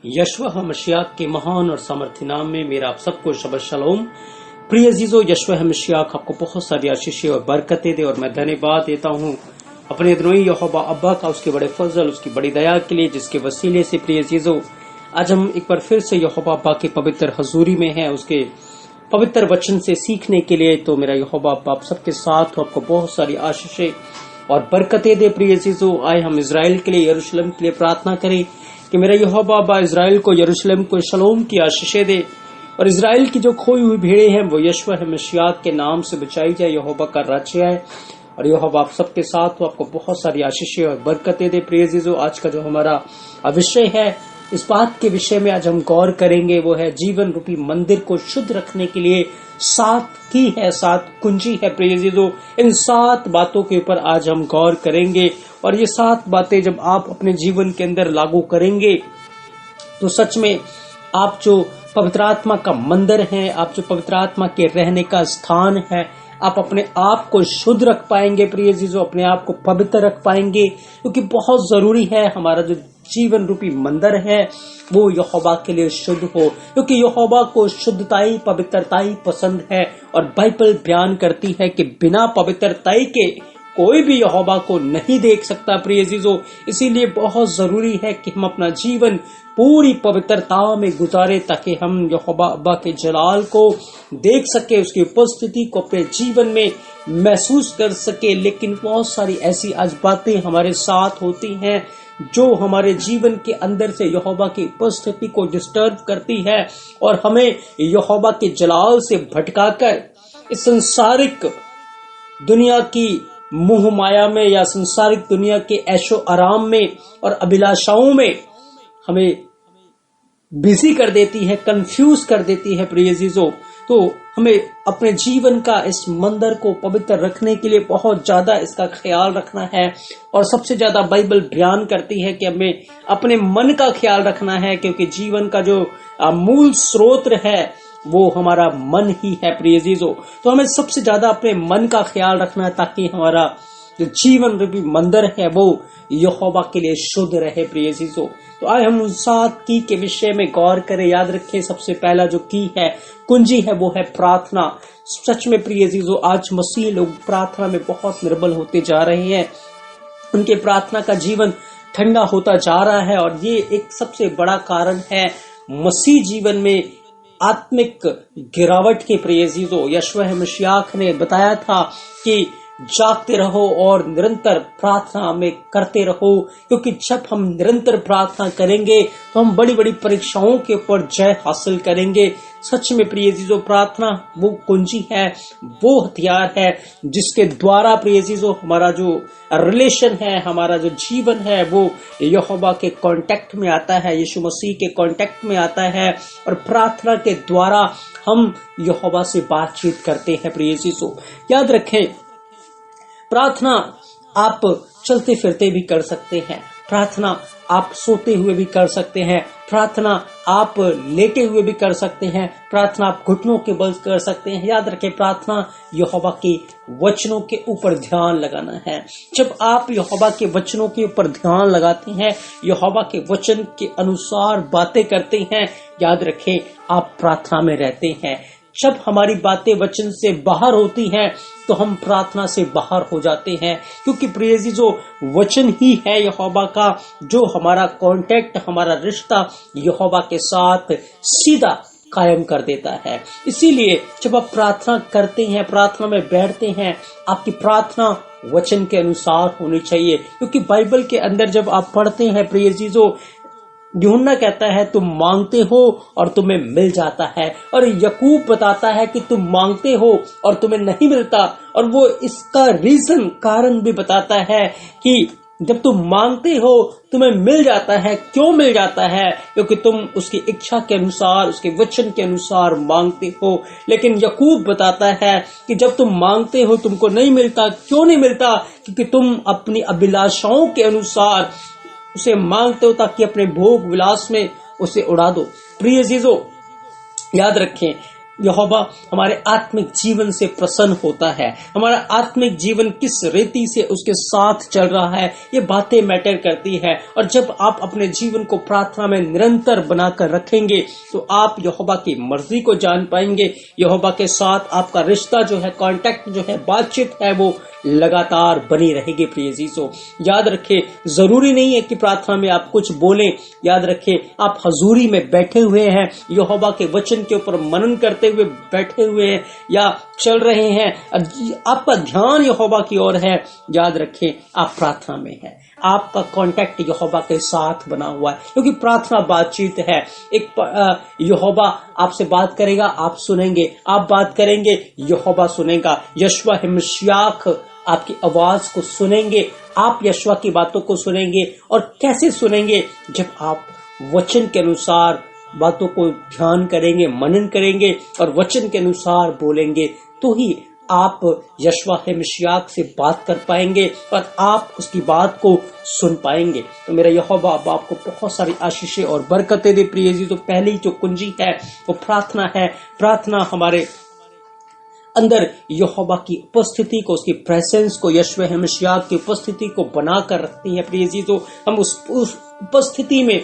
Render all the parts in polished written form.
यशवह messiah के महान और सामर्थ्य नाम में मेरा आप सबको शबद शलोम। प्रिय अजीजो, यशवह मशिया आपको बहुत सारी आशीषें और बरकतें दे और मैं धन्यवाद देता हूँ अपने दिनों यहोवा अब्बा का, उसके बड़े फजल, उसकी बड़ी दया के लिए, जिसके वसीले से प्रिय अजीजो आज हम एक बार फिर से यहोवा अब्बा के पवित्र हजूरी में हैं, उसके पवित्र वचन से सीखने के लिए। तो मेरा यहोवा अब्बा आप सबके साथ हो, आपको बहुत सारी आशीषें और बरकतें दे। प्रिय अजीजो, आए हम इजराइल के लिए, यरूशलेम के लिए प्रार्थना करें कि मेरा यहोवा अब्बा इजराइल को, यरूशलेम को शलोम की आशीषें दे और इजराइल की जो खोई हुई भीड़ें हैं वो यशवह मशिया के नाम से बचाई जाए, यहोवा का राज्य है। और यहोवा आप सबके साथ हो, आपको बहुत सारी आशीषें और बरकतें दे। प्रिय अजीजो, आज का जो हमारा विषय है, इस बात के विषय में आज हम गौर करेंगे, वो है जीवन रूपी मंदिर को शुद्ध रखने के लिए 7 कुंजी है। प्रिय अजीजो, इन 7 बातों के ऊपर आज हम गौर करेंगे और ये 7 बातें जब आप अपने जीवन के अंदर लागू करेंगे तो सच में आप जो पवित्र आत्मा का मंदिर है, आप जो पवित्र आत्मा के रहने का स्थान है, आप अपने आप को शुद्ध रख पाएंगे। प्रिय अजीजो, अपने आप को पवित्र रख पाएंगे, क्योंकि बहुत जरूरी है हमारा जो जीवन रूपी मंदिर है वो यहोवा के लिए शुद्ध हो, क्योंकि यहोवा को शुद्धताई, पवित्रताई पसंद है। और बाइबल बयान करती है कि बिना पवित्रताई के कोई भी यहोवा को नहीं देख सकता। प्रिय अजीजो, इसीलिए बहुत जरूरी है कि हम अपना जीवन पूरी पवित्रता में गुजारे, ताकि हम यहोवा अब्बा के जलाल को देख सके, उसकी उपस्थिति को अपने जीवन में महसूस कर सके। लेकिन बहुत सारी ऐसी आज बातें हमारे साथ होती हैं जो हमारे जीवन के अंदर से यहोवा की उपस्थिति को डिस्टर्ब करती है और हमें यहोवा के जलाल से भटकाकर इस संसारिक दुनिया की मोह माया में या संसारिक दुनिया के ऐशो आराम में और अभिलाषाओं में हमें बिजी कर देती है, कंफ्यूज कर देती है। प्रिय अजीजों, तो हमें अपने जीवन का इस मंदिर को पवित्र रखने के लिए बहुत ज्यादा इसका ख्याल रखना है। और सबसे ज्यादा बाइबल बयान करती है कि हमें अपने मन का ख्याल रखना है, क्योंकि जीवन का जो मूल स्रोत है वो हमारा मन ही है। प्रिय अजीजों, तो हमें सबसे ज्यादा अपने मन का ख्याल रखना है, ताकि हमारा जो जीवन रूपी मंदिर है वो यहोवा के लिए शुद्ध रहे। प्रिय अजीजों, तो आज हम उन 7 की के विषय में गौर करें। याद रखें, सबसे पहला जो की है, कुंजी है, वो है प्रार्थना। सच में प्रिय अजीजों, आज मसीह लोग प्रार्थना में बहुत निर्बल होते जा रहे हैं, उनके प्रार्थना का जीवन ठंडा होता जा रहा है। और ये एक सबसे बड़ा कारण है मसीह जीवन में आत्मिक गिरावट के। प्रिय अजीजों, यशवह मशिया ने बताया था कि जागते रहो और निरंतर प्रार्थना में करते रहो, क्योंकि जब हम निरंतर प्रार्थना करेंगे तो हम बड़ी बड़ी परीक्षाओं के ऊपर जय हासिल करेंगे। सच में प्रिय अजीजों, प्रार्थना वो कुंजी है, वो हथियार है जिसके द्वारा प्रिय अजीजों हमारा जो रिलेशन है, हमारा जो जीवन है वो यहोवा के कांटेक्ट में आता है, यीशु मसीह के कांटेक्ट में आता है। और प्रार्थना के द्वारा हम यहोवा से बातचीत करते हैं। प्रिय अजीजों, याद रखें, प्रार्थना आप चलते फिरते भी कर सकते हैं, प्रार्थना आप सोते हुए भी कर सकते हैं, प्रार्थना आप लेटे हुए भी कर सकते हैं, प्रार्थना आप घुटनों के बल कर सकते हैं। याद रखें, प्रार्थना यहोवा के वचनों के ऊपर ध्यान लगाना है। जब आप यहोवा के वचनों के ऊपर ध्यान लगाते हैं, यहोवा के वचन के अनुसार बातें करते हैं, याद रखें आप प्रार्थना में रहते हैं। जब हमारी बातें वचन से बाहर होती हैं तो हम प्रार्थना से बाहर हो जाते हैं, क्योंकि प्रिय अजीजों, वचन ही है यहोवा का जो हमारा कांटेक्ट, हमारा रिश्ता यहोवा के साथ सीधा कायम कर देता है। इसीलिए जब आप प्रार्थना करते हैं, प्रार्थना में बैठते हैं, आपकी प्रार्थना वचन के अनुसार होनी चाहिए, क्योंकि बाइबल के अंदर जब आप पढ़ते हैं प्रिय अजीजों, यूहन्ना कहता है तुम मांगते हो और तुम्हें मिल जाता है, और याकूब बताता है कि तुम मांगते हो और तुम्हें नहीं मिलता। और वो इसका कारण भी बताता है कि जब तुम मांगते हो तुम्हें मिल जाता है। क्यों मिल जाता है? क्योंकि तुम उसकी इच्छा के अनुसार, उसके वचन के अनुसार मांगते हो। लेकिन याकूब बताता है कि जब तुम मांगते हो तुमको नहीं मिलता। क्यों नहीं मिलता? क्योंकि तुम अपनी अभिलाषाओं के अनुसार उसे मांगते हो, ताकि अपने भोग विलास में उसे उड़ा दो। प्रिय अजीजों, याद रखें, यहोवा हमारे आत्मिक जीवन से प्रसन्न होता है, हमारा आत्मिक जीवन किस रीति से उसके साथ चल रहा है, ये बातें मैटर करती है। और जब आप अपने जीवन को प्रार्थना में निरंतर बनाकर रखेंगे तो आप यहोवा की मर्जी को जान पाएंगे। यहोवा के साथ आपका रिश्ता जो है, कांटेक्ट जो है, बातचीत है, वो लगातार बनी रहेगी। प्रिय जीसो, याद रखें, जरूरी नहीं है कि प्रार्थना में आप कुछ बोलें। याद रखें, आप हजूरी में बैठे हुए हैं, यहोवा के वचन के ऊपर मनन करते हुए बैठे हुए हैं या चल रहे हैं, आपका ध्यान यहोवा की ओर है, याद रखें आप प्रार्थना में हैं। आपका कांटेक्ट यहोवा के साथ बना हुआ है, क्योंकि प्रार्थना बातचीत है। यहोवा आपसे बात करेगा, आप सुनेंगे, आप बात करेंगे, यहोवा सुनेगा। यशवा हिमशाख आपकी आवाज को सुनेंगे, आप यशवा की बातों को सुनेंगे। और कैसे सुनेंगे? जब आप वचन के अनुसार बातों को ध्यान करेंगे, मनन करेंगे और वचन के अनुसार बोलेंगे, तो ही आप यशवा हिमशाख से बात कर पाएंगे और आप उसकी बात को सुन पाएंगे। तो मेरा यहोवा आपको बहुत सारी आशीषें और बरकतें दे। प्रिय जी, तो पहली जो कुंजी है वो प्रार्थना है। प्रार्थना हमारे अंदर यहोवा की उपस्थिति को, उसकी प्रेजेंस को, यशवा हिमशाख की उपस्थिति को बनाकर रखती है। प्रिय जी, तो हम उस उपस्थिति में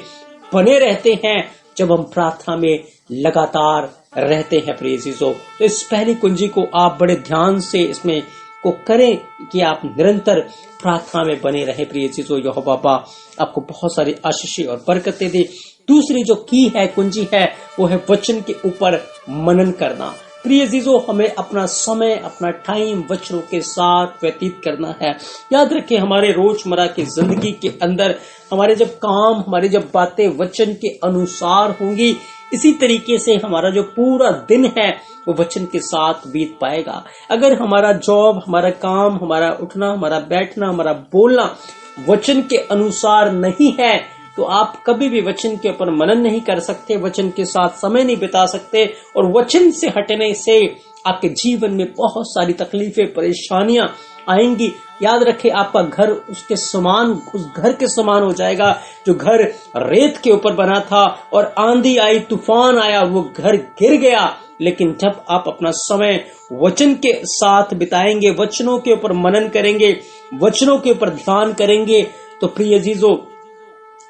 बने रहते हैं जब हम प्रार्थना में लगातार रहते हैं। प्रिय जीजो, तो इस पहली कुंजी को आप बड़े ध्यान से इसमें को करें कि आप निरंतर प्रार्थना में बने रहे। प्रिय जीजो, यहोवा आपको बहुत सारी आशीषें और बरकतें दे। दूसरी जो की है, कुंजी है, वो है वचन के ऊपर मनन करना। प्रिय जीजो, हमें अपना समय, अपना टाइम वचनों के साथ व्यतीत करना है। याद रखें, हमारे रोजमर्रा की जिंदगी के अंदर हमारे जब काम, हमारी जब बातें वचन के अनुसार होंगी, इसी तरीके से हमारा जो पूरा दिन है वो वचन के साथ बीत पाएगा। अगर हमारा जॉब, हमारा काम, हमारा उठना, हमारा बैठना, हमारा बोलना वचन के अनुसार नहीं है, तो आप कभी भी वचन के ऊपर मनन नहीं कर सकते, वचन के साथ समय नहीं बिता सकते। और वचन से हटने से आपके जीवन में बहुत सारी तकलीफें, परेशानियां आएंगी। याद रखें, आपका घर उसके समान, उस घर के समान हो जाएगा जो घर रेत के ऊपर बना था और आंधी आई, तूफान आया, वो घर गिर गया। लेकिन जब आप अपना समय वचन के साथ बिताएंगे, वचनों के ऊपर मनन करेंगे, वचनों के ऊपर ध्यान करेंगे, तो प्रिय जीजो,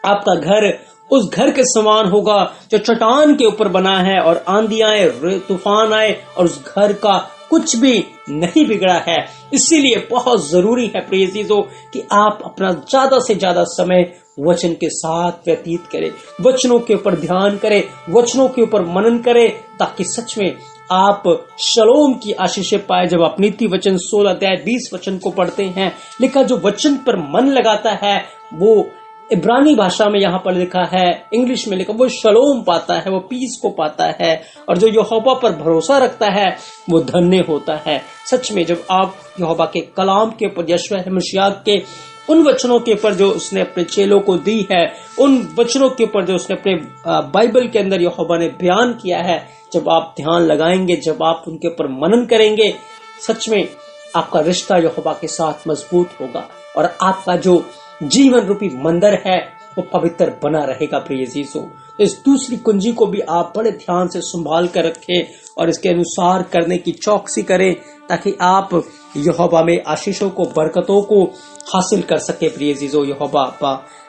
आपका घर उस घर के समान होगा जो चट्टान के ऊपर बना है और आंधी आए, तूफान आए और उस घर का कुछ भी नहीं बिगड़ा है। इसीलिए बहुत जरूरी है प्रिय चीजों कि आप अपना ज्यादा से ज्यादा समय वचन के साथ व्यतीत करें, वचनों के ऊपर ध्यान करें, वचनों के ऊपर मनन करें, ताकि सच में आप शलोम की आशीषें पाए। जब आप नीति वचन 16 अध्याय 20 वचन को पढ़ते हैं, लिखा जो वचन पर मन लगाता है वो इब्रानी भाषा में यहाँ पर लिखा है, इंग्लिश में लिखा, वो शलोम पाता है, वो पीस को पाता है। और जो यहोवा पर भरोसा रखता है वो धन्य होता है। सच में जब आप यहोवा के कलाम के ऊपर, यशवा हिमशाख के उन वचनों के ऊपर जो उसने अपने चेलों को दी है, उन वचनों के ऊपर जो उसने अपने बाइबल के अंदर यहोवा ने बयान किया है, जब आप ध्यान लगाएंगे, जब आप उनके ऊपर मनन करेंगे, सच में आपका रिश्ता यहोवा के साथ मजबूत होगा और आपका जो जीवन रूपी मंदिर है वो पवित्र बना रहेगा। प्रिय जीसो, तो इस दूसरी कुंजी को भी आप बड़े ध्यान से संभाल कर रखें और इसके अनुसार करने की चौकसी करें, ताकि आप यहोवा में आशीषों को, बरकतों को हासिल कर सके। प्रिय जीसो, यहोवा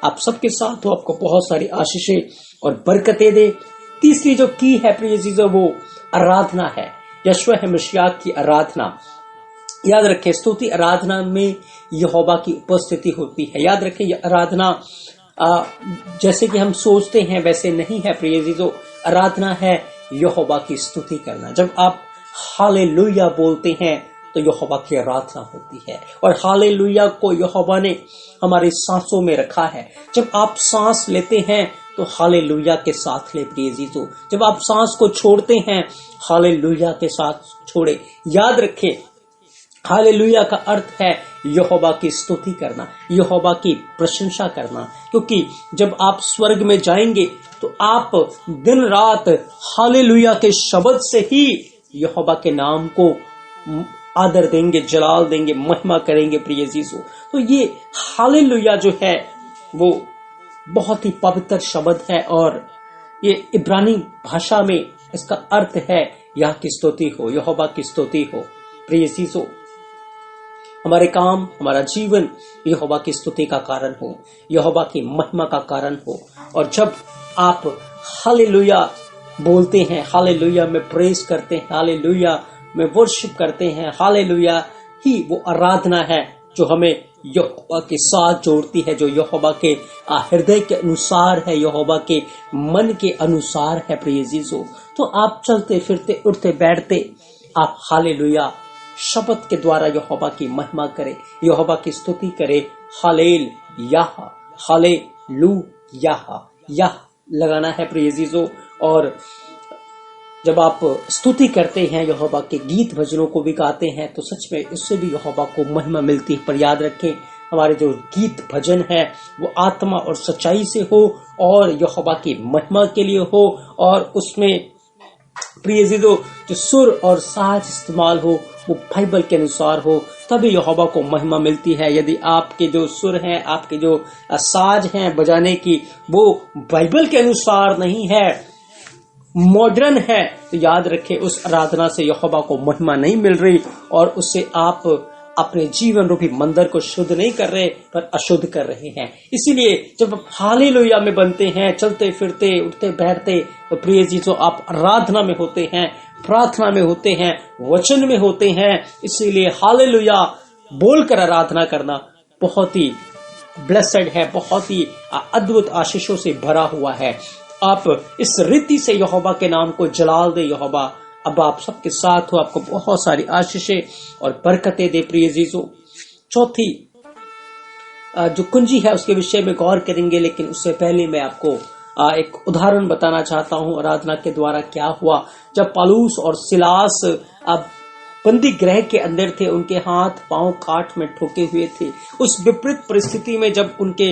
आप सबके साथ हो, आपको बहुत सारी आशीषें और बरकतें दे। तीसरी जो की है प्रिय जीसो, वो आराधना है, यशवा हिमशाख की आराधना। याद रखें, स्तुति आराधना में यहोवा की उपस्थिति होती है। याद रखें, यह आराधना जैसे कि हम सोचते हैं वैसे नहीं है प्रिय जीजो। आराधना है यहोवा की स्तुति करना। जब आप हालेलुया बोलते हैं तो यहोवा की आराधना होती है, और हालेलुया को यहोवा ने हमारी सांसों में रखा है। जब आप सांस लेते हैं तो हालेलुया के साथ ले प्रिय जीजो। जब आप सांस को छोड़ते हैं, हालेलुया के साथ छोड़े। याद रखें, हालेलुया का अर्थ है यहोवा की स्तुति करना, यहोवा की प्रशंसा करना। क्योंकि जब आप स्वर्ग में जाएंगे तो आप दिन रात हालेलुया के शब्द से ही यहोवा के नाम को आदर देंगे, जलाल देंगे, महिमा करेंगे। प्रिय जीसू, तो ये हालेलुया जो है वो बहुत ही पवित्र शब्द है, और ये इब्रानी भाषा में इसका अर्थ है यह की स्तुति हो, यहोवा की स्तुति हो। प्रिय अजीजों, हमारे काम, हमारा जीवन यहोवा की स्तुति का कारण हो, यहोवा की महिमा का कारण हो। और जब आप हालेलुया बोलते हैं, हालेलुया में प्रेज करते हैं, हालेलुया में वर्शिप करते हैं, हालेलुया ही वो आराधना है जो हमें यहोवा के साथ जोड़ती है, जो यहोवा के हृदय के अनुसार है, यहोवा के मन के अनुसार है। प्रिय अजीजों, तो आप चलते फिरते उठते बैठते आप हालेलुया शब्द के द्वारा यहोवा की महिमा करें, यहोवा की स्तुति करें। हालेलुयाह, हालेलुयाह, यह लगाना है प्रिय अजीजों। और जब आप स्तुति करते हैं, यहोवा के गीत भजनों को भी गाते हैं, तो सच में इससे भी यहोवा को महिमा मिलती है। पर याद रखें, हमारे जो गीत भजन है वो आत्मा और सच्चाई से हो और यहोवा की महिमा के लिए हो, और उसमें प्रिय अजीजों जो सुर और साज इस्तेमाल हो वो बाइबल के अनुसार हो, तभी यहोवा को महिमा मिलती है। यदि आपके जो सुर हैं, आपके जो साज हैं बजाने की, वो बाइबल के अनुसार नहीं है, मॉडर्न है, तो याद रखें उस आराधना से यहोवा को महिमा नहीं मिल रही, और उससे आप अपने जीवन रूपी मंदिर को शुद्ध नहीं कर रहे पर अशुद्ध कर रहे हैं। इसीलिए जब आप हालेलुया में बनते हैं, चलते फिरते उठते बैठते, तो प्रिय चीजों आप आराधना में होते हैं, प्रार्थना में होते हैं, वचन में होते हैं। इसीलिए हालेलुया बोलकर आराधना करना बहुत ही ब्लेसेड है, बहुत ही अद्भुत आशीषों से भरा हुआ है। आप इस रीति से यहोवा के नाम को जलाल दे। यहोवा अब आप सबके साथ हो, आपको बहुत सारी आशीषें और बरकतें दे। प्रिय अजीजों, चौथी जो कुंजी है उसके विषय में गौर करेंगे, लेकिन उससे पहले मैं आपको एक उदाहरण बताना चाहता हूं आराधना के द्वारा क्या हुआ। जब पौलुस और सिलास बंदी गृह के अंदर थे, उनके हाथ पांव काट में ठोके हुए थे। उस विपरीत परिस्थिति में जब उनके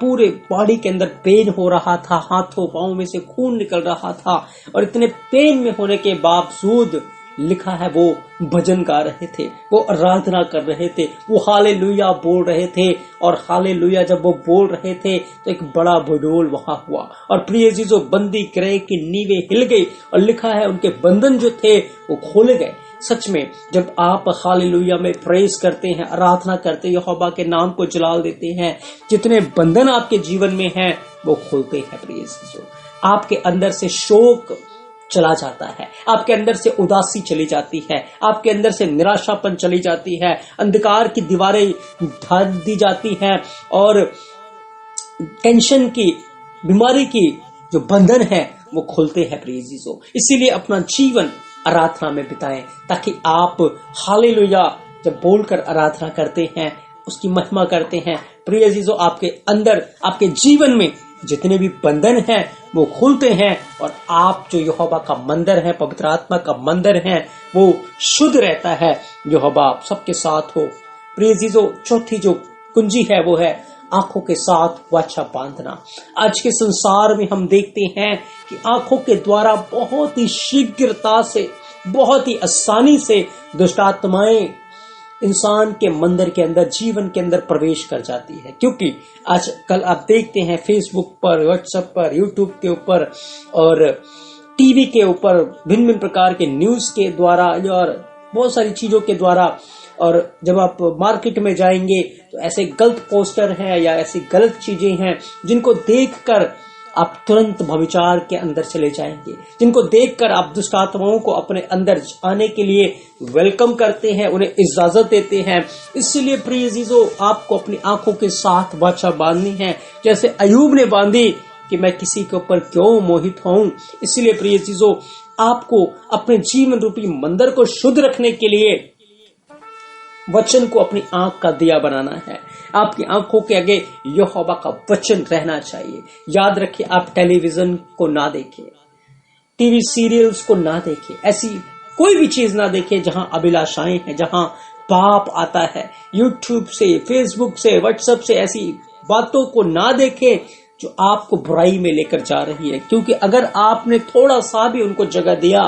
पूरे बॉडी के अंदर पेन हो रहा था, हाथों पांव में से खून निकल रहा था, और इतने पेन में होने के बावजूद लिखा है वो भजन गा रहे थे, वो आराधना कर रहे थे, वो हालेलुया बोल रहे थे। और हालेलुया जब वो बोल रहे थे तो एक बड़ा भूडोल वहां हुआ, और प्रिय जीजो बंदी गृह की नींवें हिल गई, और लिखा है उनके बंधन जो थे वो खोले गए। सच में जब आप हालेलुया में प्रेज करते हैं, आराधना करते हैं, यहोवा के नाम को जलाल देते हैं, जितने बंधन आपके जीवन में हैं वो खोलते हैं। प्रिय जीजो, आपके अंदर से शोक चला जाता है, आपके अंदर से उदासी चली जाती है, आपके अंदर से निराशापन चली जाती है, अंधकार की दीवारें ढा दी जाती हैं, और टेंशन की, बीमारी की जो बंधन है वो खुलते हैं। प्रिय जीजो, इसीलिए अपना जीवन आराधना में बिताएं, ताकि आप हालेलुया जब बोलकर आराधना करते हैं, उसकी महिमा करते हैं, प्रिय जीजो आपके अंदर, आपके जीवन में जितने भी बंधन हैं वो खुलते हैं, और आप जो यहोवा का मंदिर है, पवित्र आत्मा का मंदिर है, वो शुद्ध रहता है। यहोवा आप सबके साथ हो। प्रिय जीजो, चौथी जो कुंजी है वो है आंखों के साथ वाचा बांधना। आज के संसार में हम देखते हैं कि आंखों के द्वारा बहुत ही शीघ्रता से, बहुत ही आसानी से दुष्ट आत्माएं इंसान के मंदिर के अंदर, जीवन के अंदर प्रवेश कर जाती है। क्योंकि आजकल आप देखते हैं फेसबुक पर, व्हाट्सएप पर, यूट्यूब के ऊपर और टीवी के ऊपर भिन्न भिन्न प्रकार के न्यूज के द्वारा और बहुत सारी चीजों के द्वारा, और जब आप मार्केट में जाएंगे तो ऐसे गलत पोस्टर हैं या ऐसी गलत चीजें हैं जिनको देखकर आप तुरंत भविचार के अंदर चले जाएंगे, जिनको देखकर आप दुष्ट आत्माओं को अपने अंदर आने के लिए वेलकम करते हैं, उन्हें इजाजत देते हैं। इसीलिए प्रिय जीजो आपको अपनी आंखों के साथ वाचा बांधनी है, जैसे अयूब ने बांधी कि मैं किसी के ऊपर क्यों मोहित हूं। इसलिए प्रिय जीजो आपको अपने जीवन रूपी मंदिर को शुद्ध रखने के लिए वचन को अपनी आंख का दिया बनाना है। आपकी आंखों के आगे यहोवा का वचन रहना चाहिए। याद रखिए, आप टेलीविजन को ना देखें, टीवी सीरियल्स को ना देखें, ऐसी कोई भी चीज ना देखें जहां अभिलाषाएं हैं, जहां पाप आता है। यूट्यूब से, फेसबुक से, व्हाट्सएप से ऐसी बातों को ना देखें जो आपको बुराई में लेकर जा रही है, क्योंकि अगर आपने थोड़ा सा भी उनको जगह दिया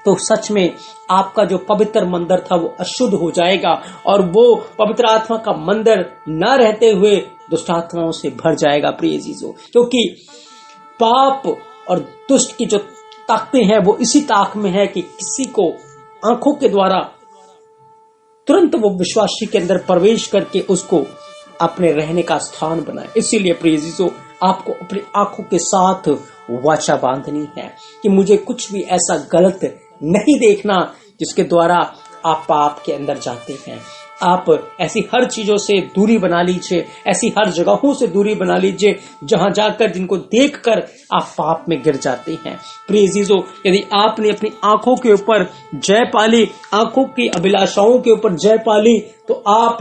तो सच में आपका जो पवित्र मंदिर था वो अशुद्ध हो जाएगा, और वो पवित्र आत्मा का मंदिर न रहते हुए दुष्ट आत्माओं से भर जाएगा। प्रिय जीजो, क्योंकि पाप और दुष्ट की जो ताकते हैं वो इसी ताक में है कि किसी को आंखों के द्वारा तुरंत वो विश्वासी के अंदर प्रवेश करके उसको अपने रहने का स्थान बनाए। इसीलिए प्रिय जीजो, आपको अपनी आंखों के साथ वाचा बांधनी है कि मुझे कुछ भी ऐसा गलत नहीं देखना जिसके द्वारा आप पाप के अंदर जाते हैं। आप ऐसी हर चीजों से दूरी बना लीजिए, ऐसी हर जगहों से दूरी बना लीजिए जहां जाकर जिनको देखकर आप पाप में गिर जाते हैं। प्रिय जीजो, यदि आपने अपनी आंखों के ऊपर जय पाली, आंखों की अभिलाषाओं के ऊपर जय पाली, तो आप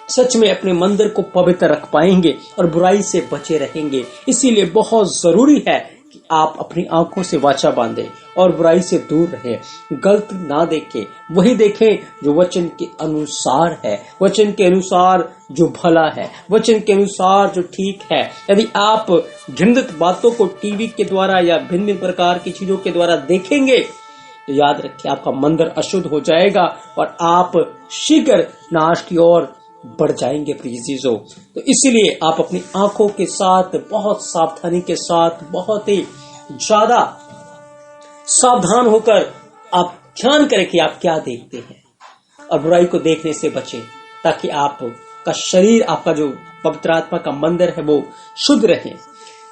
सच में अपने मंदिर को पवित्र रख पाएंगे और बुराई से बचे रहेंगे। इसीलिए बहुत जरूरी है कि आप अपनी आंखों से वाचा बांधें और बुराई से दूर रहें, गलत ना देखें, वही देखें जो वचन के अनुसार है, वचन के अनुसार जो भला है, वचन के अनुसार जो ठीक है। यदि आप घृणित बातों को टीवी के द्वारा या भिन्न भिन्न प्रकार की चीजों के द्वारा देखेंगे तो याद रखिए आपका मंदिर अशुद्ध हो जाएगा और आप शीघ्र नाश की ओर बढ़ जाएंगे। प्रिय जीजो, तो इसीलिए आप अपनी आंखों के साथ बहुत सावधानी के साथ, बहुत ही ज्यादा सावधान होकर आप ध्यान करें कि आप क्या देखते हैं और बुराई को देखने से बचें, ताकि आपका शरीर, आपका जो पवित्र आत्मा का मंदिर है वो शुद्ध रहे।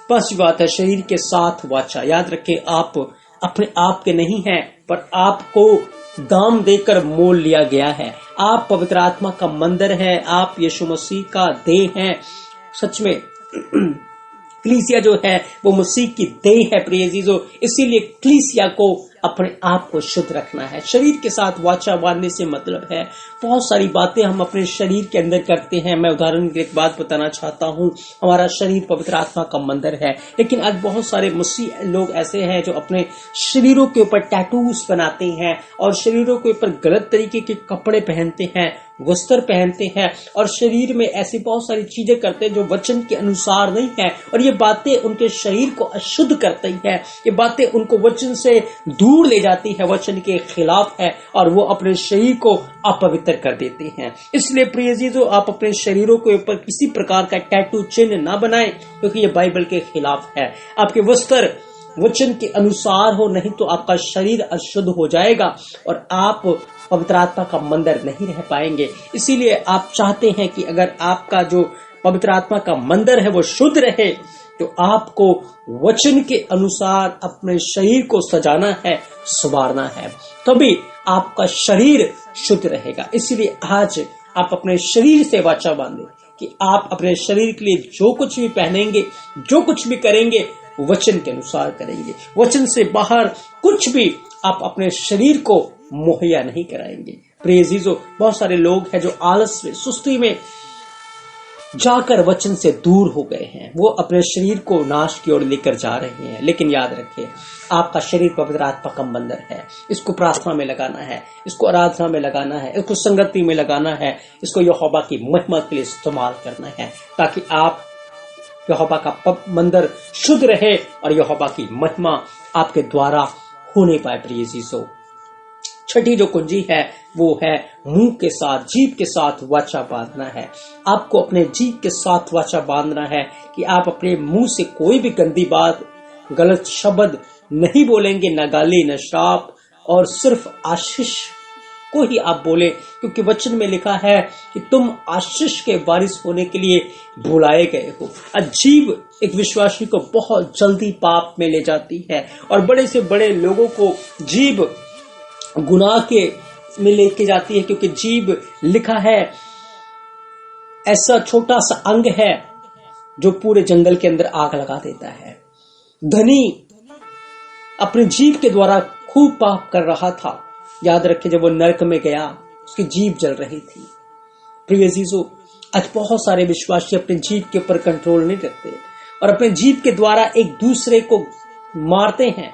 पांचवी बात है शरीर के साथ वाचा। याद रखें, आप अपने आप के नहीं हैं, पर आपको दाम देकर मोल लिया गया है। आप पवित्र आत्मा का मंदिर है, आप यीशु मसीह का देह हैं। सच में कलीसिया जो है वो मसीह की देह है। प्रिय जीजो, इसीलिए कलीसिया को अपने आप को शुद्ध रखना है। शरीर के साथ वाचा बांधने से मतलब है बहुत सारी बातें हम अपने शरीर के अंदर करते हैं। मैं उदाहरण के एक बात बताना चाहता हूँ। हमारा शरीर पवित्र आत्मा का मंदिर है, लेकिन आज बहुत सारे मसीह लोग ऐसे हैं जो अपने शरीरों के ऊपर टैटूज बनाते हैं और शरीरों के ऊपर गलत तरीके के कपड़े पहनते हैं, वस्त्र पहनते हैं और शरीर में ऐसी बहुत सारी चीजें करते हैं जो वचन के अनुसार नहीं है। और ये बातें उनके शरीर को अशुद्ध करती है, ये बातें उनको वचन से दूर ले जाती है, वचन के खिलाफ है और वो अपने शरीर को अपवित्र कर देते हैं। इसलिए प्रिय जीजो, आप अपने शरीरों के ऊपर किसी प्रकार का टैटू चिन्ह ना बनाएं, क्योंकि ये बाइबल के खिलाफ है। आपके वस्त्र वचन के अनुसार हो, नहीं तो आपका शरीर अशुद्ध हो जाएगा और आप पवित्र आत्मा का मंदिर नहीं रह पाएंगे। इसीलिए आप चाहते हैं कि अगर आपका जो पवित्र आत्मा का मंदिर है वो शुद्ध रहे, तो आपको वचन के अनुसार अपने शरीर को सजाना है, संवारना है, तभी आपका शरीर शुद्ध रहेगा। इसलिए आज आप अपने शरीर से वाचा बांधे कि आप अपने शरीर के लिए जो कुछ भी पहनेंगे, जो कुछ भी करेंगे, वचन के अनुसार करेंगे। वचन से बाहर कुछ भी आप अपने शरीर को मुहैया नहीं कराएंगे। प्रिय जीजो, बहुत सारे लोग हैं जो आलस में, सुस्ती में जाकर वचन से दूर हो गए हैं। वो अपने शरीर को नाश की ओर लेकर जा रहे हैं। लेकिन याद रखिए, आपका शरीर पवित्र आत्मा का मंदिर है। इसको प्रार्थना में लगाना है, इसको आराधना में लगाना है, इसको संगति में लगाना है, इसको यहोवा की महिमा के लिए इस्तेमाल करना है, ताकि आप यहोवा का मंदिर शुद्ध रहे और यहोवा की महिमा आपके द्वारा होने पाए। प्रिय जीजो, छठी जो कुंजी है वो है मुंह के साथ, जीभ के साथ वाचा बांधना है। आपको अपने जीभ के साथ वाचा बांधना है कि आप अपने मुंह से कोई भी गंदी बात, गलत शब्द नहीं बोलेंगे, न गाली न श्राप, और सिर्फ आशीष को ही आप बोले, क्योंकि वचन में लिखा है कि तुम आशीष के वारिस होने के लिए बुलाए गए हो। जीभ एक विश्वासी को बहुत जल्दी पाप में ले जाती है और बड़े से बड़े लोगों को जीभ गुनाह के में लेके जाती है, क्योंकि जीभ लिखा है ऐसा छोटा सा अंग है जो पूरे जंगल के अंदर आग लगा देता है। धनी अपने जीभ के द्वारा खूब पाप कर रहा था। याद रखें, जब वो नरक में गया उसकी जीभ जल रही थी। प्रिय जीजो, आज बहुत सारे विश्वासी अपने जीभ के ऊपर कंट्रोल नहीं रखते और अपने जीभ के द्वारा एक दूसरे को मारते हैं,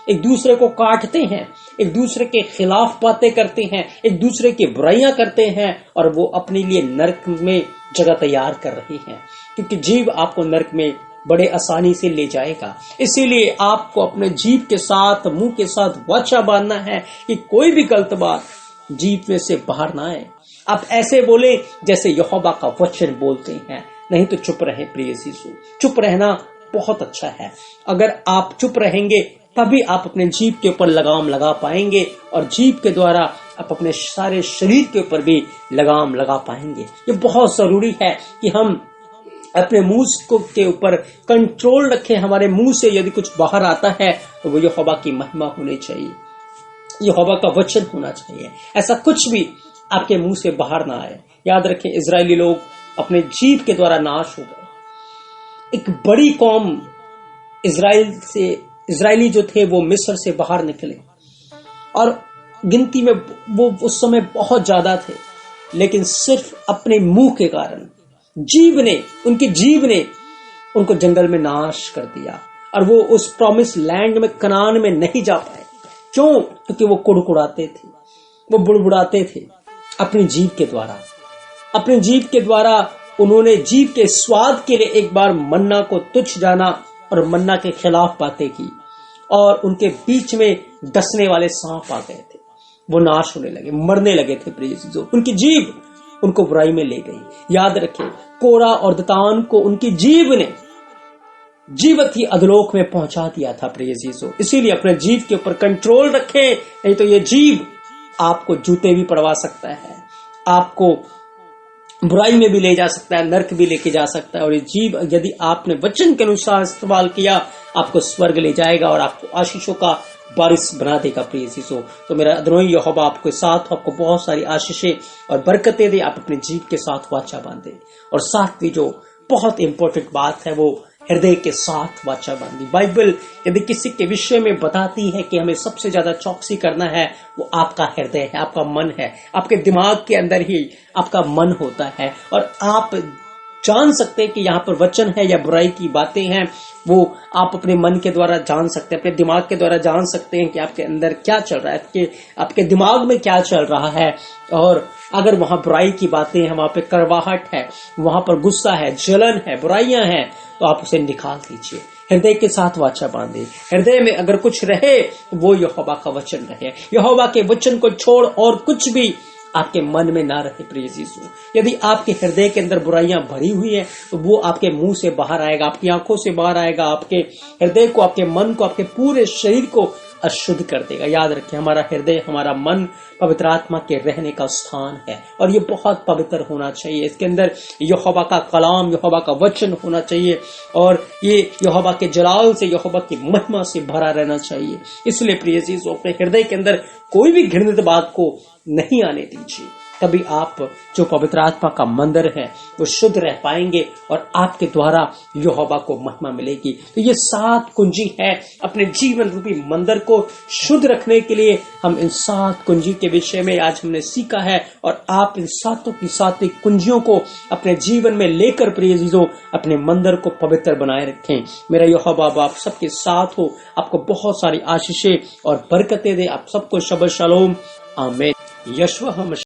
एक दूसरे को काटते हैं, एक दूसरे के खिलाफ बातें करते हैं, एक दूसरे की बुराइयां करते हैं और वो अपने लिए नरक में जगह तैयार कर रही हैं, क्योंकि जीभ आपको नरक में बड़े आसानी से ले जाएगा। इसीलिए आपको अपने जीभ के साथ, मुंह के साथ वाचा बांधना है कि कोई भी गलत बात जीभ में से बाहर ना आए। आप ऐसे बोले जैसे यहोवा का वचन बोलते हैं, नहीं तो चुप रहे। प्रिय यीशु, चुप रहना बहुत अच्छा है। अगर आप चुप रहेंगे तभी आप अपने जीभ के ऊपर लगाम लगा पाएंगे और जीभ के द्वारा आप अपने सारे शरीर के ऊपर भी लगाम लगा पाएंगे। ये बहुत जरूरी है कि हम अपने मुंह के ऊपर कंट्रोल रखें। हमारे मुंह से यदि कुछ बाहर आता है तो वो यहोवा की महिमा होनी चाहिए, यहोवा का वचन होना चाहिए। ऐसा कुछ भी आपके मुंह से बाहर ना आए। याद रखें, इजरायली लोग अपने जीभ के द्वारा नाश हो गए। एक बड़ी कौम इजरायली जो थे वो मिस्र से बाहर निकले और गिनती में वो उस समय बहुत ज्यादा थे, लेकिन सिर्फ अपने मुंह के कारण उनकी जीभ ने उनको जंगल में नाश कर दिया और वो उस प्रॉमिस लैंड में, कनान में नहीं जा पाए। क्यों? क्योंकि वो कुड़कुड़ाते थे, वो बुड़बुड़ाते थे अपनी जीभ के द्वारा। अपनी जीभ के द्वारा उन्होंने जीभ के स्वाद के लिए एक बार मन्ना को तुच्छ जाना और मन्ना के खिलाफ बातें की और उनके बीच में डसने वाले सांप आ गए थे। वो नाश होने लगे, मरने लगे थे प्रिय चीजों। उनकी जीभ उनको बुराई में ले गई। याद रखें, कोरा और दतान को उनकी जीभ ने जीवत ही अधलोक में पहुंचा दिया था प्रिय चीजों। इसीलिए अपने जीभ के ऊपर कंट्रोल रखें, नहीं तो ये जीभ आपको जूते भी पड़वा सकता है, आपको बुराई में भी ले जा सकता है, नरक भी लेके जा सकता है। और ये जीभ यदि आपने वचन के अनुसार इस्तेमाल किया, आपको स्वर्ग ले जाएगा और आपको आशीषों का बारिश बना देगा प्रिय चीजों। तो मेरा अदनोई यहोवा आपके साथ हो, आपको बहुत सारी आशीषें और बरकतें दे। आप अपने जीभ के साथ वाचा बांधे और साथ भी जो बहुत इंपॉर्टेंट बात है वो हृदय के साथ वाचा बांधी। बाइबल यदि किसी के विषय में बताती है कि हमें सबसे ज्यादा चौकसी करना है, वो आपका हृदय है, आपका मन है। आपके दिमाग के अंदर ही आपका मन होता है और आप जान सकते हैं कि यहाँ पर वचन है या बुराई की बातें हैं। वो आप अपने मन के द्वारा जान सकते हैं, अपने दिमाग के द्वारा जान सकते हैं कि आपके अंदर क्या चल रहा है, आपके दिमाग में क्या चल रहा है। और अगर वहां बुराई की बातें हैं, वहां पे करवाहट है, वहां पर गुस्सा है, जलन है, बुराइयां हैं, तो आप उसे निकाल दीजिए। हृदय के साथ वाचा बांधे। हृदय में अगर कुछ रहे वो यहोवा का वचन रहे। यहोवा के वचन को छोड़ और कुछ भी आपके मन में ना रहे प्रिय यीशु। यदि आपके हृदय के अंदर बुराइयां भरी हुई है तो वो आपके मुंह से बाहर आएगा, आपकी आंखों से बाहर आएगा, आपके हृदय को, आपके मन को, आपके पूरे शरीर को अशुद्ध कर देगा। याद रखें, हमारा हृदय, हमारा मन पवित्र आत्मा के रहने का स्थान है और ये बहुत पवित्र होना चाहिए। इसके अंदर यहोवा का कलाम, यहोवा का वचन होना चाहिए और ये यहोवा के जलाल से, यहोवा की महिमा से भरा रहना चाहिए। इसलिए प्रिय चीजों, अपने हृदय के अंदर कोई भी घृणित बात को नहीं आने दीजिए। तभी आप जो पवित्र आत्मा का मंदिर है वो शुद्ध रह पाएंगे और आपके द्वारा यहोवा को महिमा मिलेगी। तो ये 7 कुंजी है अपने जीवन रूपी मंदिर को शुद्ध रखने के लिए। हम इन 7 कुंजी के विषय में आज हमने सीखा है और आप इन 7 की 7 कुंजियों को अपने जीवन में लेकर प्रिय जीजों अपने मंदिर को पवित्र बनाए रखें। मेरा यहोवा आप सबके साथ हो, आपको बहुत सारी आशीषें और बरकतें दे। आप सबको शबद शलोम, आमीन। यशवा